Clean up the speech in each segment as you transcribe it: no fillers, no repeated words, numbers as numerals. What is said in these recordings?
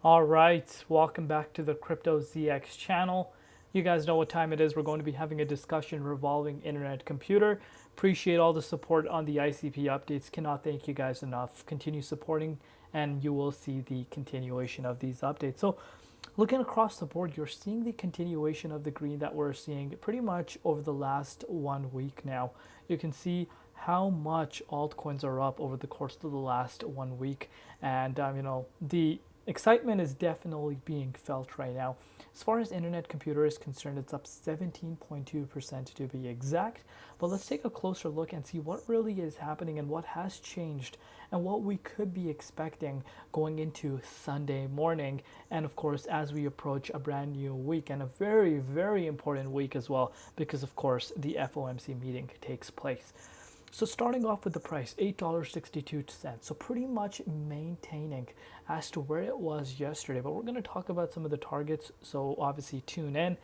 All right, welcome back to the Crypto ZX channel. You guys know what time it is. We're going to be having a discussion revolving internet computer. Appreciate all the support on the ICP updates. Cannot thank you guys enough. Continue supporting and you will see the continuation of these updates. So looking across the board, you're seeing the continuation of the green that we're seeing pretty much over the last 1 week now. You can see how much altcoins are up over the course of the last 1 week, and the excitement is definitely being felt right now. As far as internet computer is concerned, it's up 17.2% to be exact. But let's take a closer look and see what really is happening and what has changed and what we could be expecting going into Sunday morning. And of course, as we approach a brand new week and a very, very important week as well, because of course the FOMC meeting takes place. So starting off with the price, $8.62. So pretty much maintaining as to where it was yesterday. But we're going to talk about some of the targets. So obviously tune in.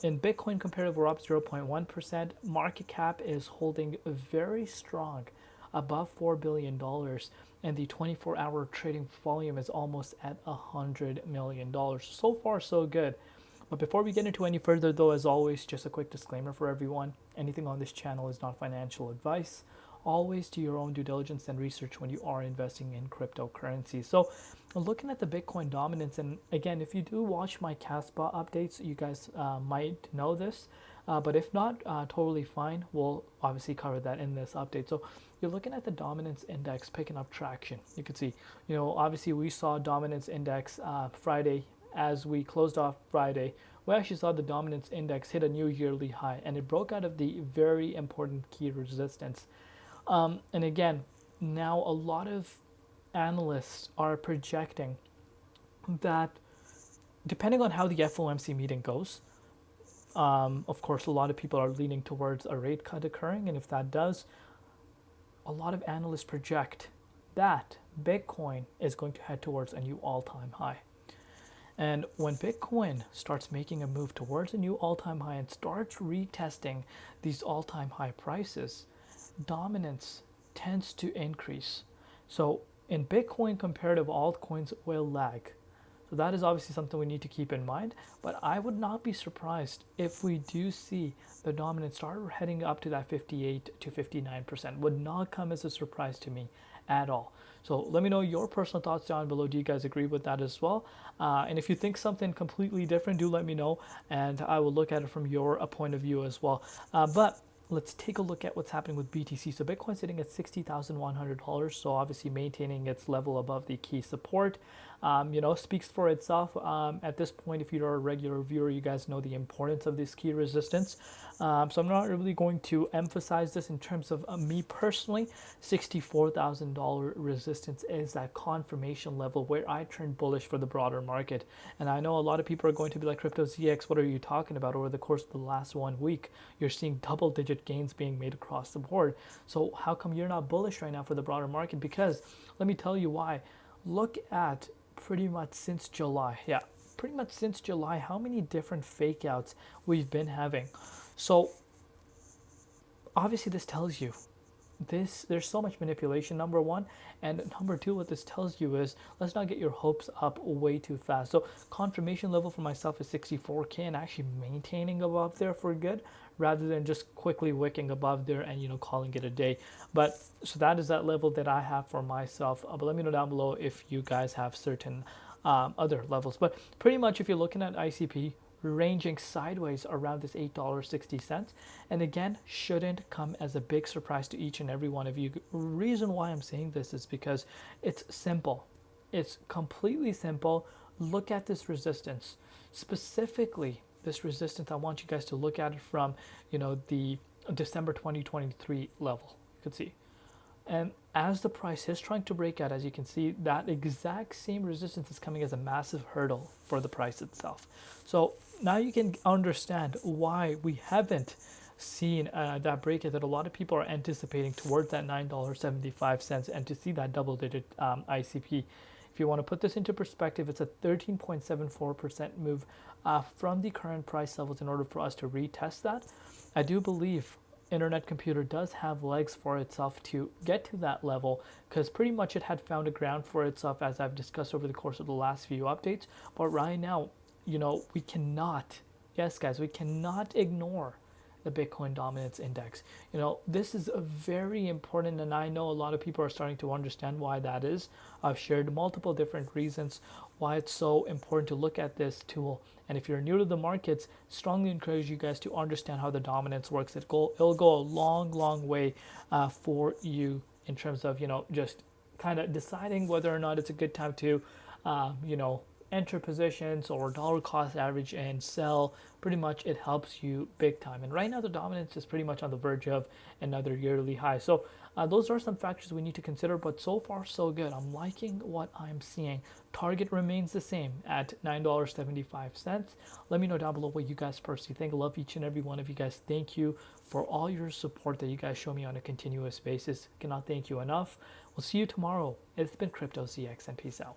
In Bitcoin comparative, we're up 0.1%. Market cap is holding very strong, above $4 billion. And the 24-hour trading volume is almost at $100 million. So far, so good. But before we get into any further though, as always, just a quick disclaimer for everyone. Anything on this channel is not financial advice. Always do your own due diligence and research when you are investing in cryptocurrency. So looking at the Bitcoin dominance, and again, if you do watch my Casbah updates, you guys might know this. But if not, totally fine. We'll obviously cover that in this update. So you're looking at the dominance index picking up traction. You can see, obviously we saw dominance index Friday. As we closed off Friday, we actually saw the dominance index hit a new yearly high, and it broke out of the very important key resistance. And again, now a lot of analysts are projecting that depending on how the FOMC meeting goes, of course, a lot of people are leaning towards a rate cut occurring, and if that does, a lot of analysts project that Bitcoin is going to head towards a new all-time high. And when Bitcoin starts making a move towards a new all-time high and starts retesting these all-time high prices, dominance tends to increase. So in Bitcoin, comparative altcoins will lag. So that is obviously something we need to keep in mind. But I would not be surprised if we do see the dominance start heading up to that 58 to 59%. Would not come as a surprise to me at all. So let me know your personal thoughts down below. Do you guys agree with that as well? And if you think something completely different, do let me know, and I will look at it from your point of view as well. But let's take a look at what's happening with BTC. So Bitcoin sitting at $60,100. So obviously maintaining its level above the key support. Speaks for itself. At this point, if you're a regular viewer, you guys know the importance of this key resistance. So I'm not really going to emphasize this in terms of me personally. $64,000 resistance is that confirmation level where I turn bullish for the broader market. And I know a lot of people are going to be like, Crypto ZX, what are you talking about? Over the course of the last 1 week, you're seeing double-digit gains being made across the board. So how come you're not bullish right now for the broader market? Because let me tell you why. Look at pretty much since July. Yeah, pretty much since July, how many different fake outs we've been having. So obviously this tells you there's so much manipulation, number one, and number two, what this tells you is let's not get your hopes up way too fast. So confirmation level for myself is 64k and actually maintaining above there for good, rather than just quickly wicking above there and calling it a day. But so that is that level that I have for myself. But let me know down below if you guys have certain other levels. But pretty much if you're looking at ICP, ranging sideways around this $8.60, and again, shouldn't come as a big surprise to each and every one of you. Reason why I'm saying this is because it's simple. It's completely simple. Look at this resistance. Specifically, this resistance, I want you guys to look at it from, the December 2023 level. You can see. And as the price is trying to break out, as you can see, that exact same resistance is coming as a massive hurdle for the price itself. So now you can understand why we haven't seen that breakout that a lot of people are anticipating towards that $9.75, and to see that double-digit ICP. If you want to put this into perspective, it's a 13.74% move from the current price levels in order for us to retest that. I do believe internet computer does have legs for itself to get to that level, because pretty much it had found a ground for itself, as I've discussed over the course of the last few updates. But right now, we cannot, yes guys, we cannot ignore the Bitcoin Dominance Index. This is a very important, and I know a lot of people are starting to understand why that is. I've shared multiple different reasons why it's so important to look at this tool. And if you're new to the markets, strongly encourage you guys to understand how the dominance works. It'll go a long way for you in terms of, just kind of deciding whether or not it's a good time to, enter positions or dollar cost average and sell. Pretty much it helps you big time. And right now the dominance is pretty much on the verge of another yearly high. So those are some factors we need to consider, but so far so good. I'm liking what I'm seeing. Target remains the same at $9.75. Let me know down below what you guys personally think. I love each and every one of you guys. Thank you for all your support that you guys show me on a continuous basis. Cannot thank you enough. We'll see you tomorrow. It's been Crypto ZX, and peace out.